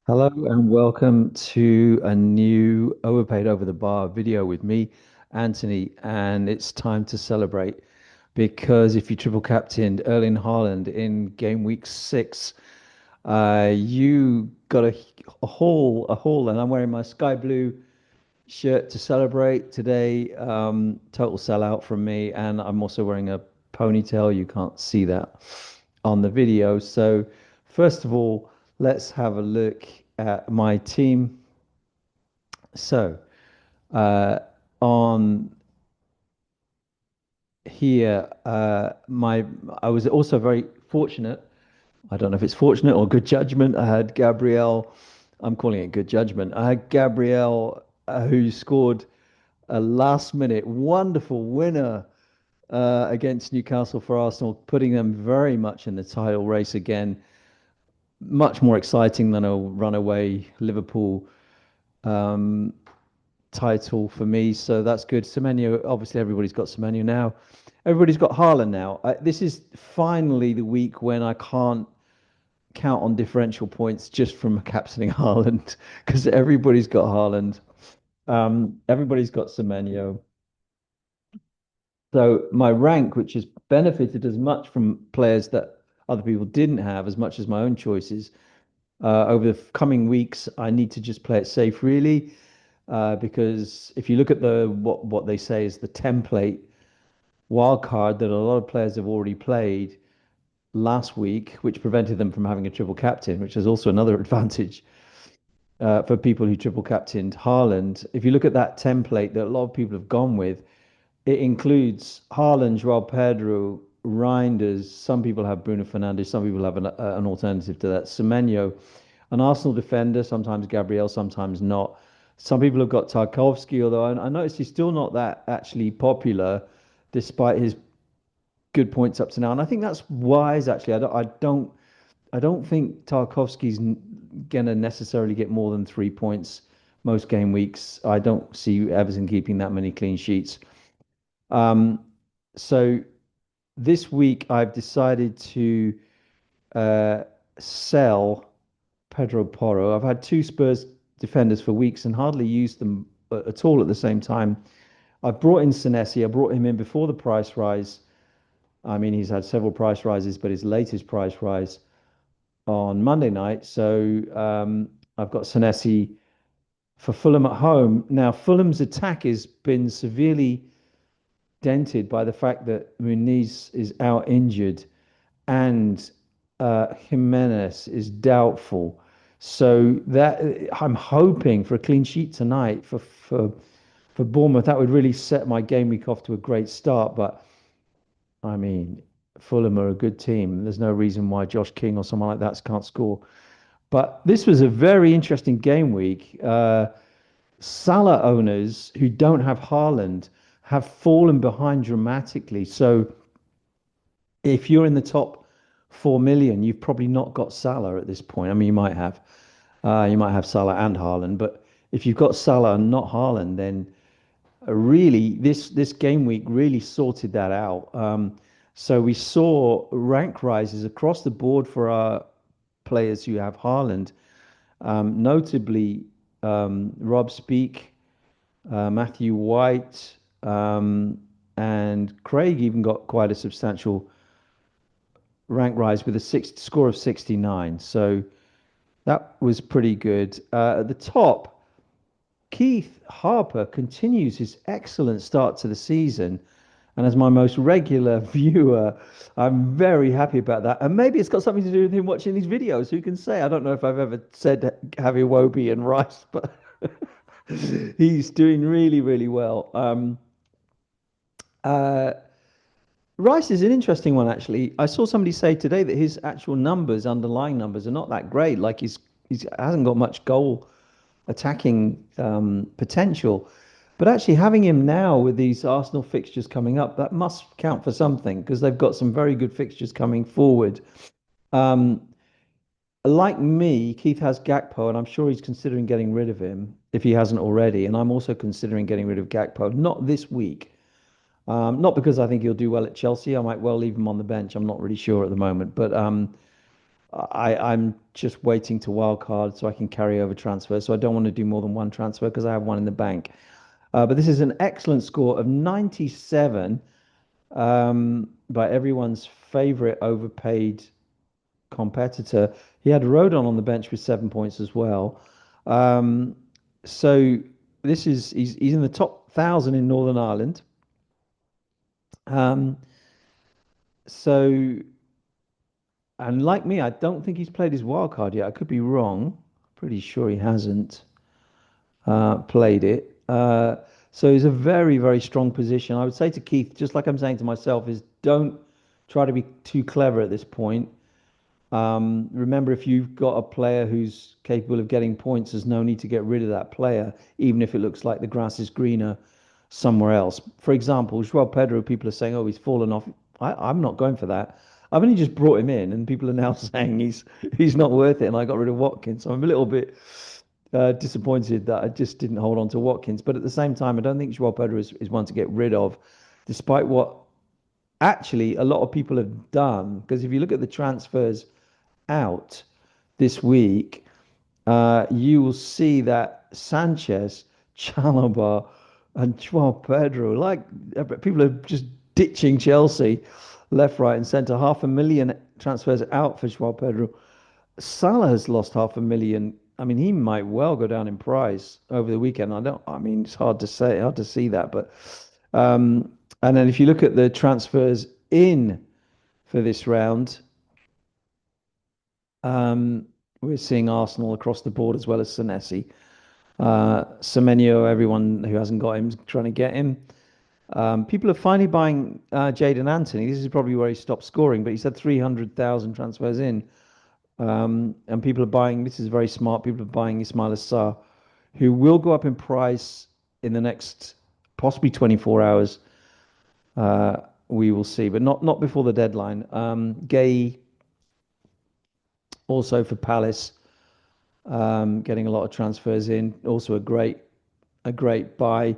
Hello and welcome to a new Overpaid Over the Bar video with me, Anthony. And it's time to celebrate because if you triple captained Erling Haaland in game week 6, you got a haul, and I'm wearing my sky blue shirt to celebrate today. Total sellout from me, and I'm also wearing a ponytail. You can't see that on the video. So, first of all, let's have a look at my team. So, uh, on here, my I was also very fortunate. I don't know if it's fortunate or good judgment. I had Gabriel. I'm calling it good judgment. I had Gabriel, who scored a last minute wonderful winner against Newcastle for Arsenal, putting them very much in the title race again. Much more exciting than a runaway Liverpool um, title for me. So that's good. Semenyo, obviously, everybody's got Semenyo now. Everybody's got Haaland now. This is finally the week when I can't count on differential points just from captaining Haaland because everybody's got Haaland. Everybody's got Semenyo. So my rank, which has benefited as much from players that other people didn't have, as much as my own choices, over the coming weeks, I need to just play it safe, really, because if you look at the what they say is the template wild card that a lot of players have already played last week, which prevented them from having a triple captain, which is also another advantage for people who triple captained Haaland. If you look at that template that a lot of people have gone with, it includes Haaland, Joao Pedro, Reinders. Some people have Bruno Fernandes. Some people have an alternative to that. Semenyo, an Arsenal defender, sometimes Gabriel, sometimes not. Some people have got Tarkovsky, although I noticed he's still not that actually popular, despite his good points up to now. And I think that's wise, actually. I don't think Tarkovsky's gonna necessarily get more than 3 points most game weeks. I don't see Everton keeping that many clean sheets. Um, so this week I've decided to uh, sell Pedro Porro. I've had two Spurs defenders for weeks and hardly used them at all at the same time. I brought in Senesi. I brought him in before the price rise. I mean, he's had several price rises, but his latest price rise on Monday night. So I've got Senesi for Fulham at home. Now, Fulham's attack has been severely dented by the fact that Muniz is out injured and Jimenez is doubtful. So that I'm hoping for a clean sheet tonight for Bournemouth. That would really set my game week off to a great start. But I mean, Fulham are a good team. There's no reason why Josh King or someone like that can't score. But this was a very interesting game week. Salah owners who don't have Haaland have fallen behind dramatically. So if you're in the top 4 million, you've probably not got Salah at this point. I mean, you might have Salah and Haaland, but if you've got Salah and not Haaland, then really this game week really sorted that out. So we saw rank rises across the board for our players who have Haaland, notably Rob Speak, Matthew White, and Craig even got quite a substantial rank rise with a score of 69. So that was pretty good. At the top, Keith Harper continues his excellent start to the season. And as my most regular viewer, I'm very happy about that. And maybe it's got something to do with him watching these videos. Who can say? I don't know if I've ever said Javier Iwobi and Rice, but he's doing really, really well. Uh, Rice is an interesting one, actually. I saw somebody say today that his actual numbers, underlying numbers, are not that great. Like he's hasn't got much goal attacking potential. But actually, having him now with these Arsenal fixtures coming up, that must count for something because they've got some very good fixtures coming forward. Um, like me, Keith has Gakpo, and I'm sure he's considering getting rid of him if he hasn't already. And I'm also considering getting rid of Gakpo, not this week. Not because I think he'll do well at Chelsea. I might well leave him on the bench. I'm not really sure at the moment, but I'm just waiting to wild card so I can carry over transfers. So I don't want to do more than one transfer because I have one in the bank. But this is an excellent score of 97 by everyone's favorite overpaid competitor. He had Rodon on the bench with 7 points as well. Um, so this is he's in the top 1,000 in Northern Ireland. Um, so and like me, I don't think he's played his wild card yet. I could be wrong. Pretty sure he hasn't played it. So he's a very, very strong position. I would say to Keith, just like I'm saying to myself, is don't try to be too clever at this point. Remember, if you've got a player who's capable of getting points, there's no need to get rid of that player, even if it looks like the grass is greener somewhere else. For example, Joao Pedro, people are saying, oh, he's fallen off. I'm not going for that. I've only just brought him in, and people are now saying he's not worth it, and I got rid of Watkins. So I'm a little bit disappointed that I just didn't hold on to Watkins. But at the same time, I don't think Joao Pedro is one to get rid of, despite what actually a lot of people have done. Because if you look at the transfers out this week, you will see that Sanchez, Chalobah, and Joao Pedro, like people are just ditching Chelsea left, right, and centre. 500,000 transfers out for Joao Pedro. Salah has lost 500,000. I mean, he might well go down in price over the weekend. I mean, it's hard to say, hard to see that. But, and then if you look at the transfers in for this round, um, we're seeing Arsenal across the board as well as Senesi. Semenyo, everyone who hasn't got him is trying to get him. People are finally buying Jadon Anthony. This is probably where he stopped scoring, but he's had 300,000 transfers in. And people are buying, this is very smart, people are buying Ismail Assar, who will go up in price in the next possibly 24 hours. We will see, but not before the deadline. Gay also for Palace, getting a lot of transfers in, also a great buy.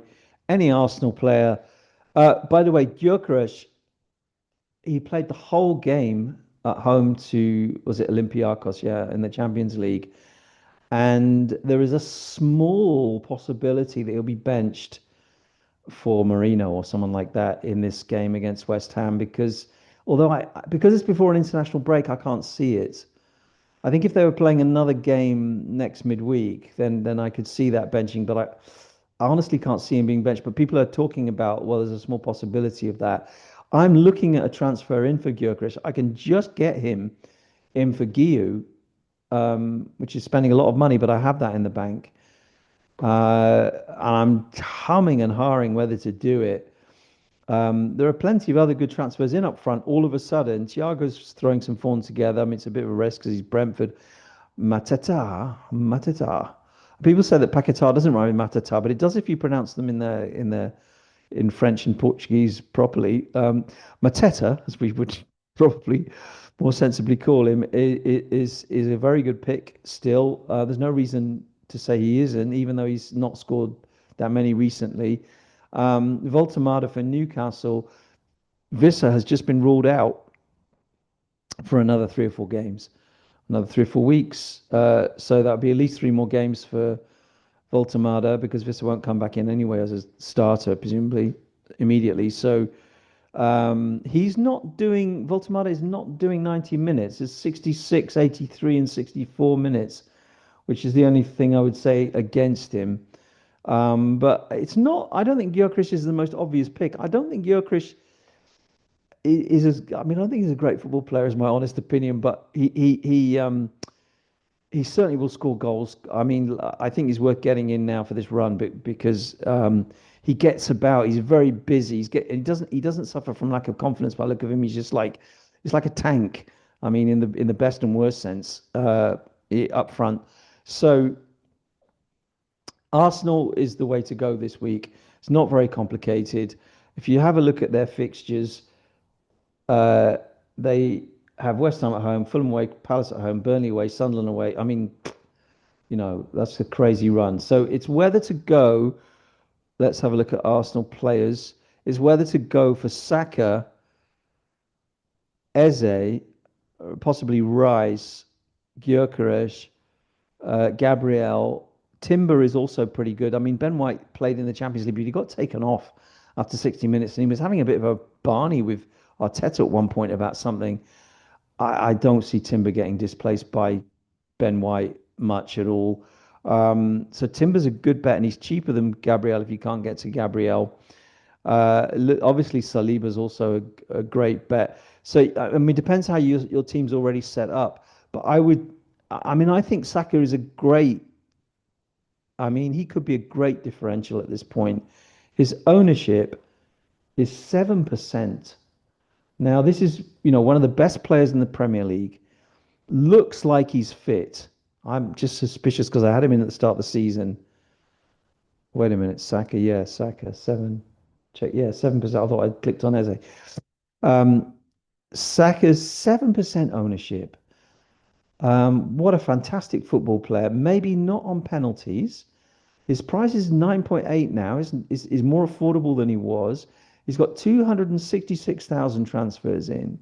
Any Arsenal player. By the way, Gyökeres, he played the whole game at home to, was it Olympiacos? Yeah, in the Champions League. And there is a small possibility that he'll be benched for Marino or someone like that in this game against West Ham because because it's before an international break, I can't see it. I think if they were playing another game next midweek, then I could see that benching, but I honestly can't see him being benched. But people are talking about, well, there's a small possibility of that. I'm looking at a transfer in for Gyökeres. I can just get him in for Guiu, which is spending a lot of money, but I have that in the bank. And I'm humming and hawing whether to do it. There are plenty of other good transfers in up front. All of a sudden, Thiago's throwing some form together. I mean, it's a bit of a risk because he's Brentford. Mateta. People say that Paquetá doesn't rhyme with Mateta, but it does if you pronounce them in French and Portuguese properly. Mateta, as we would probably more sensibly call him, is a very good pick still. There's no reason to say he isn't, even though he's not scored that many recently. Voltemada for Newcastle. Vissa has just been ruled out for another 3 or 4 games, another 3 or 4 weeks. So that'll be at least 3 more games for Voltemada because Vissa won't come back in anyway as a starter, presumably immediately. So Voltemada is not doing 90 minutes. It's 66, 83, and 64 minutes, which is the only thing I would say against him. But it's not, I don't think Gyökeres is the most obvious pick. I don't think Gyökeres I mean, I don't think he's a great football player, is my honest opinion, but he certainly will score goals. I mean, I think he's worth getting in now for this run, because he gets about. He's very busy. He doesn't suffer from lack of confidence by the look of him. He's like a tank. I mean, in the best and worst sense, up front. So Arsenal is the way to go this week. It's not very complicated. If you have a look at their fixtures, they have West Ham at home, Fulham away, Palace at home, Burnley away, Sunderland away. I mean, that's a crazy run. So it's whether to go. Let's have a look at Arsenal players. It's whether to go for Saka, Eze, possibly Rice, Gyökeres, Gabriel. Timber is also pretty good. I mean, Ben White played in the Champions League, but he got taken off after 60 minutes, and he was having a bit of a Barney with Arteta at one point about something. I don't see Timber getting displaced by Ben White much at all. So Timber's a good bet, and he's cheaper than Gabriel if you can't get to Gabriel. Obviously, Saliba's also a great bet. So, I mean, depends how your team's already set up. But I mean, I think Saka is a great, I mean, he could be a great differential at this point. His ownership is 7%. Now, this is, one of the best players in the Premier League. Looks like he's fit. I'm just suspicious because I had him in at the start of the season. Wait a minute, Saka. Yeah, Saka, seven. Check. Yeah, 7%. I thought I clicked on Eze. Um, Saka's 7% ownership. What a fantastic football player. Maybe not on penalties. His price is 9.8 now, is more affordable than he was. He's got 266,000 transfers in.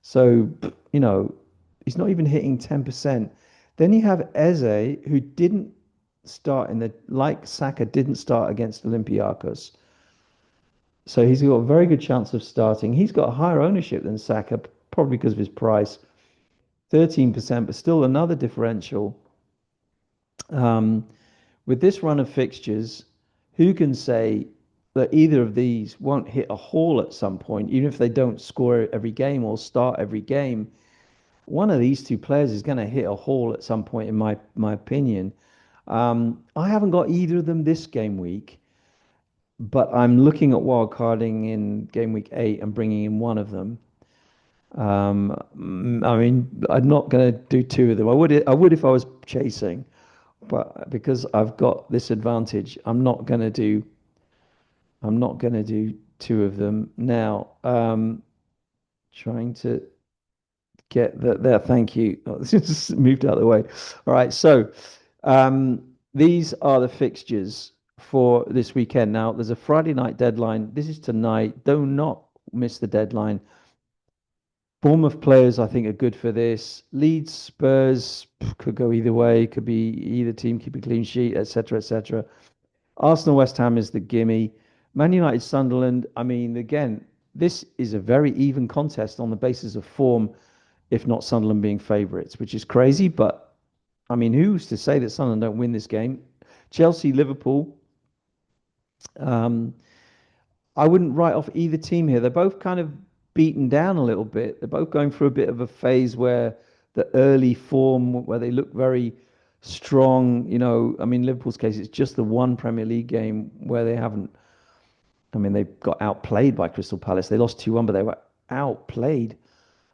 So, he's not even hitting 10%. Then you have Eze, who didn't start like Saka, didn't start against Olympiacos. So he's got a very good chance of starting. He's got a higher ownership than Saka, probably because of his price, 13%, but still another differential. Um, with this run of fixtures, who can say that either of these won't hit a haul at some point, even if they don't score every game or start every game? One of these two players is going to hit a haul at some point, in my opinion. I haven't got either of them this game week, but I'm looking at wild carding in game week 8 and bringing in one of them. I mean, I'm not going to do two of them. I would if I was chasing, but because I've got this advantage, I'm not going to do two of them now. Trying to get that there. Thank you. Oh, this just moved out of the way. All right. So these are the fixtures for this weekend. Now, there's a Friday night deadline. This is tonight. Do not miss the deadline. Bournemouth players, I think, are good for this. Leeds, Spurs could go either way. Could be either team keep a clean sheet, etc., etc. Arsenal, West Ham is the gimme. Man United, Sunderland. I mean, again, this is a very even contest on the basis of form, if not Sunderland being favourites, which is crazy. But I mean, who's to say that Sunderland don't win this game? Chelsea, Liverpool. Um, I wouldn't write off either team here. They're both kind of beaten down a little bit. They're both going through a bit of a phase where the early form, where they look very strong. I mean, Liverpool's case, it's just the one Premier League game where they haven't. I mean, they got outplayed by Crystal Palace. They lost 2-1, but they were outplayed.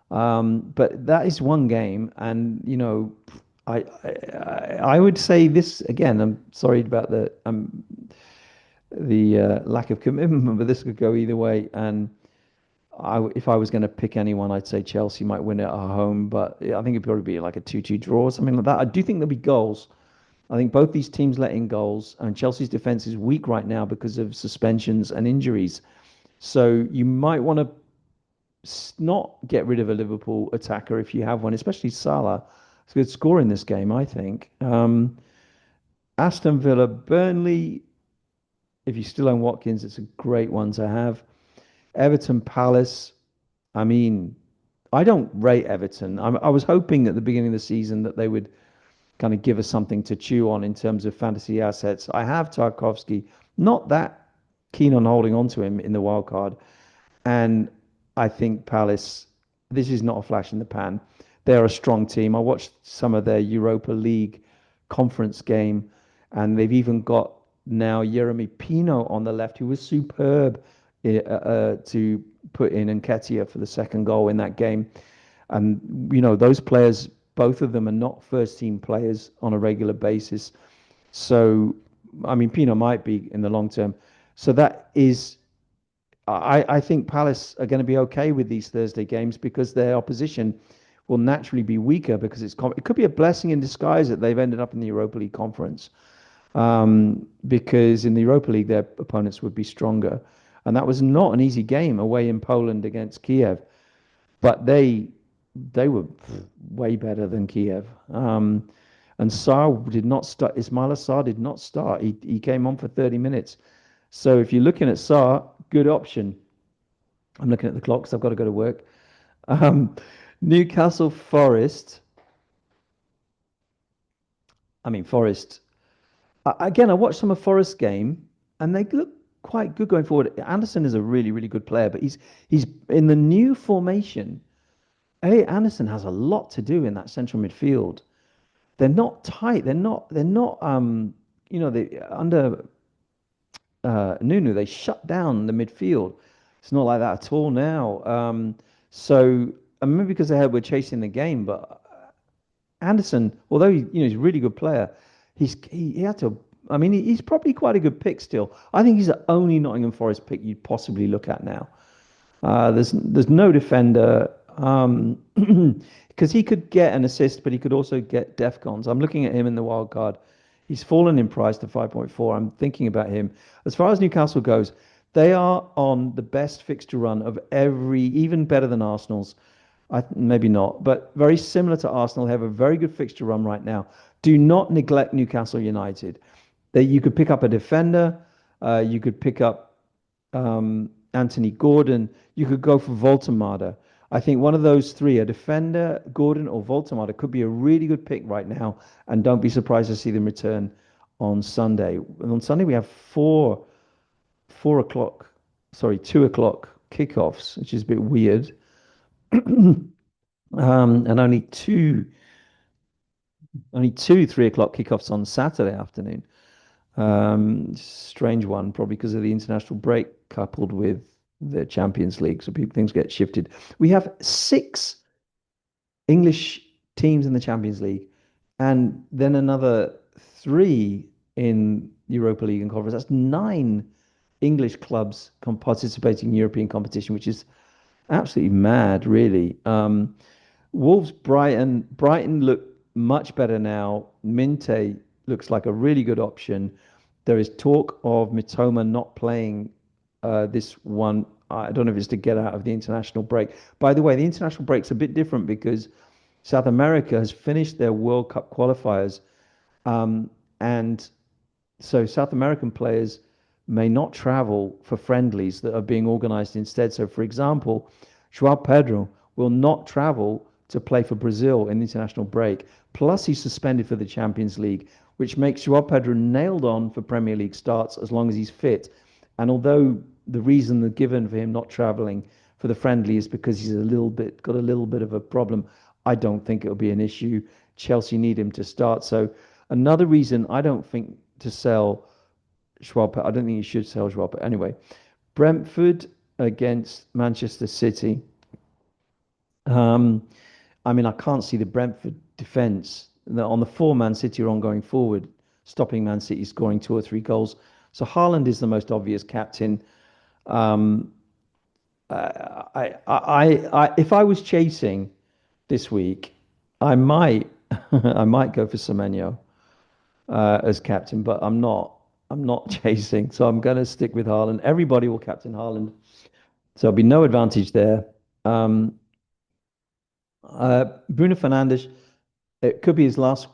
But that is one game, and I would say this again. I'm sorry about the lack of commitment, but this could go either way. And if I was going to pick anyone, I'd say Chelsea might win it at home, but I think it'd probably be like a 2-2 draw or something like that. I do think there'll be goals. I think both these teams let in goals, and Chelsea's defense is weak right now because of suspensions and injuries. So you might want to not get rid of a Liverpool attacker if you have one, especially Salah. It's a good score in this game, I think. Aston Villa, Burnley. If you still own Watkins, it's a great one to have. Everton, Palace. I mean, I don't rate Everton. I was hoping at the beginning of the season that they would kind of give us something to chew on in terms of fantasy assets. I have Tarkovsky, not that keen on holding on to him in the wild card. And I think Palace, this is not a flash in the pan. They're a strong team. I watched some of their Europa League conference game, and they've even got now Jeremy Pino on the left, who was superb to put in Nketiah for the second goal in that game. And, those players, both of them are not first team players on a regular basis. So, I mean, Pino might be in the long term. So I think Palace are going to be okay with these Thursday games because their opposition will naturally be weaker because it could be a blessing in disguise that they've ended up in the Europa League conference. Because in the Europa League, their opponents would be stronger. And that was not an easy game away in Poland against Kiev. But they they were way better than Kiev. And Saar did not start. Ismail Saar did not start. He came on for 30 minutes. So if you're looking at Saar, good option. I'm looking at the clock because I've got to go to work. Um, Newcastle Forest. I mean, Forest. Again, I watched some of Forest game, and they look quite good going forward. Anderson is a really, really good player, but he's in the new formation. Hey, Anderson has a lot to do in that central midfield. They're not tight. They're not. They under Nunu, they shut down the midfield. It's not like that at all now. So I mean, because were chasing the game, but Anderson, although he's a really good player, he had to. I mean, he's probably quite a good pick still. I think he's the only Nottingham Forest pick you'd possibly look at now. There's no defender because he could get an assist, but he could also get defcons. I'm looking at him in the wild card. He's fallen in price to 5.4. I'm thinking about him. As far as Newcastle goes, they are on the best fixture run of every, even better than Arsenal's. Maybe not, but very similar to Arsenal. Have a very good fixture run right now. Do not neglect Newcastle United. That you could pick up a defender, you could pick up Anthony Gordon. You could go for Voltemada. I think one of those three, a defender, Gordon, or Voltemada, could be a really good pick right now. And don't be surprised to see them return on Sunday. And on Sunday we have 4 o'clock, sorry, 2 o'clock kickoffs, which is a bit weird. And only two 3 o'clock kickoffs on Saturday afternoon. Strange one, probably because of the international break coupled with the Champions League. So things get shifted. We have six English teams in the Champions League, and then another three in Europa League and Conference. That's nine English clubs participating in European competition, which is absolutely mad, really. Wolves, Brighton look much better now. Minte looks like a really good option. There is talk of Mitoma not playing this one. I don't know if it's to get out of the international break. By the way, the international break's a bit different because South America has finished their World Cup qualifiers, and so South American players may not travel for friendlies that are being organized instead. So, for example, Joao Pedro will not travel to play for Brazil in the international break. Plus, he's suspended for the Champions League, which makes Joao Pedro nailed on for Premier League starts as long as he's fit. And although the reason given for him not traveling for the friendly is because he's got a little bit of a problem, I don't think it'll be an issue. Chelsea need him to start. So another reason I don't think to sell Schwab. I don't think you should sell Schwab. But anyway, Brentford against Manchester City. Um, I mean, I can't see the Brentford defence on the four Man City are on going forward, stopping Man City scoring two or three goals. So Haaland is the most obvious captain. Um, if I was chasing this week, I might, I might go for Semenyo as captain, but I'm not. I'm not chasing, so I'm going to stick with Haaland. Everybody will captain Haaland, so there'll be no advantage there. Um, Bruno Fernandes, it could be his last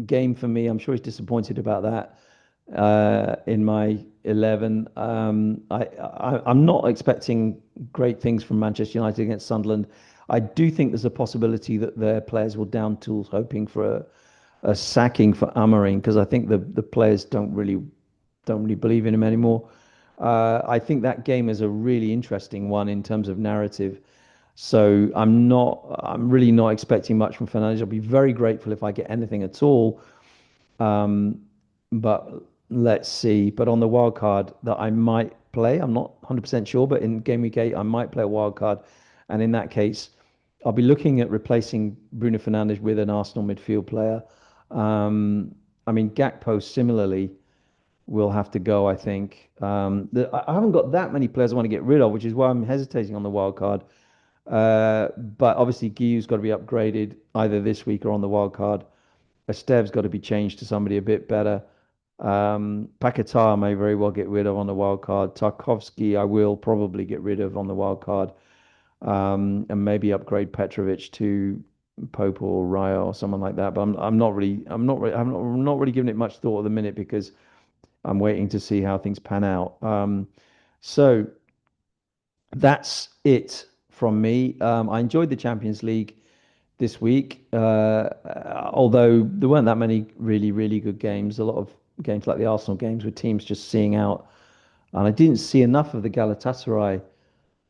game for me. I'm sure he's disappointed about that. In my 11, I'm not expecting great things from Manchester United against Sunderland. I do think there's a possibility that their players will down tools, hoping for a sacking for Amorim because I think the players don't really believe in him anymore. I think that game is a really interesting one in terms of narrative. So I'm really not expecting much from Fernandes. I'll be very grateful if I get anything at all. Um, but let's see. But on the wild card that I might play, I'm not 100% sure, but in game week 8, I might play a wild card. And in that case, I'll be looking at replacing Bruno Fernandes with an Arsenal midfield player. I mean, Gakpo similarly will have to go, I think. I haven't got that many players I want to get rid of, which is why I'm hesitating on the wild card. But obviously, Giyu's got to be upgraded either this week or on the wild card. Estev's got to be changed to somebody a bit better. Paquetá may very well get rid of on the wild card. Tarkovsky, I will probably get rid of on the wild card. and maybe upgrade Petrovic to Pope or Raya or someone like that. But I'm not really giving it much thought at the minute because I'm waiting to see how things pan out. So that's it from me. I enjoyed the Champions League this week, although there weren't that many really good games. A lot of games like the Arsenal games with teams just seeing out, and I didn't see enough of the Galatasaray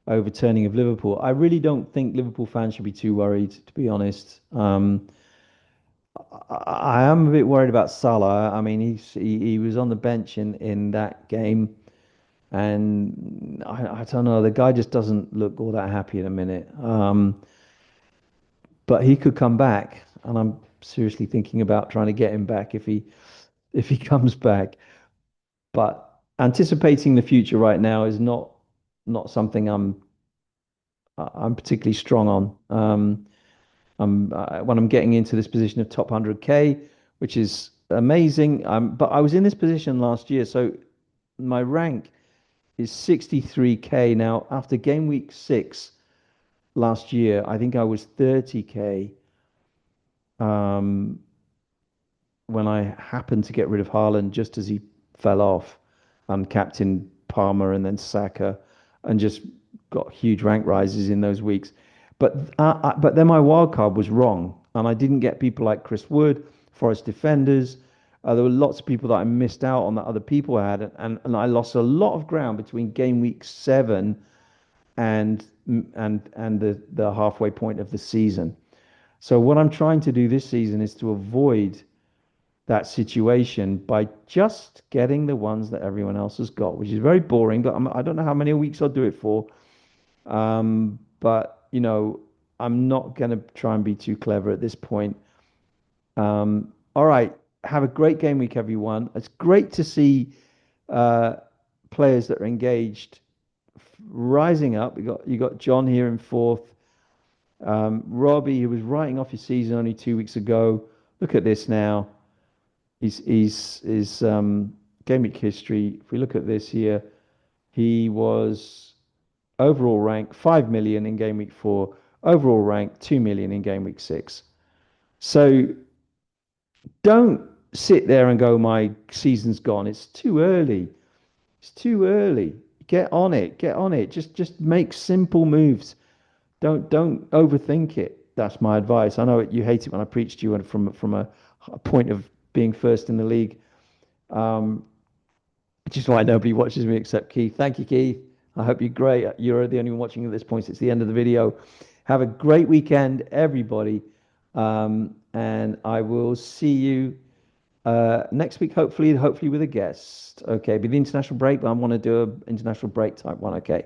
overturning of Liverpool. I really don't think Liverpool fans should be too worried, to be honest. I am a bit worried about Salah. I mean, he was on the bench in that game, and I don't know. The guy just doesn't look all that happy in a minute. But he could come back, and I'm seriously thinking about trying to get him back if he comes back. But anticipating the future right now is not something I'm particularly strong on. When I'm getting into this position of top 100K, which is amazing. But I was in this position last year, so my rank is 63K now. After game week 6 last year, I think I was 30K. Um, when I happened to get rid of Haaland just as he fell off and captain Palmer and then Saka and just got huge rank rises in those weeks. But then my wild card was wrong and I didn't get people like Chris Wood, Forest Defenders. There were lots of people that I missed out on that other people had, and I lost a lot of ground between game week 7 and and the halfway point of the season. So what I'm trying to do this season is to avoid that situation by just getting the ones that everyone else has got, which is very boring. But I don't know how many weeks I'll do it for. But I'm not going to try and be too clever at this point. All right, have a great game week, everyone. It's great to see uh, players that are engaged rising up. You got John here in fourth. Robbie, who was writing off his season only 2 weeks ago. Look at this now. His game week history. If we look at this here, he was overall rank 5 million in game week 4, overall rank 2 million in game week 6. So don't sit there and go, my season's gone. It's too early. It's too early. Get on it. Get on it. Just make simple moves. Don't overthink it. That's my advice. I know you hate it when I preach to you and from a point of being first in the league, um, which is why nobody watches me except Keith. Thank you, Keith. I hope you're great. You're the only one watching at this point. It's the end of the video. Have a great weekend, everybody. And I will see you next week, hopefully with a guest. Okay, be the international break, but I want to do an international break type one. Okay.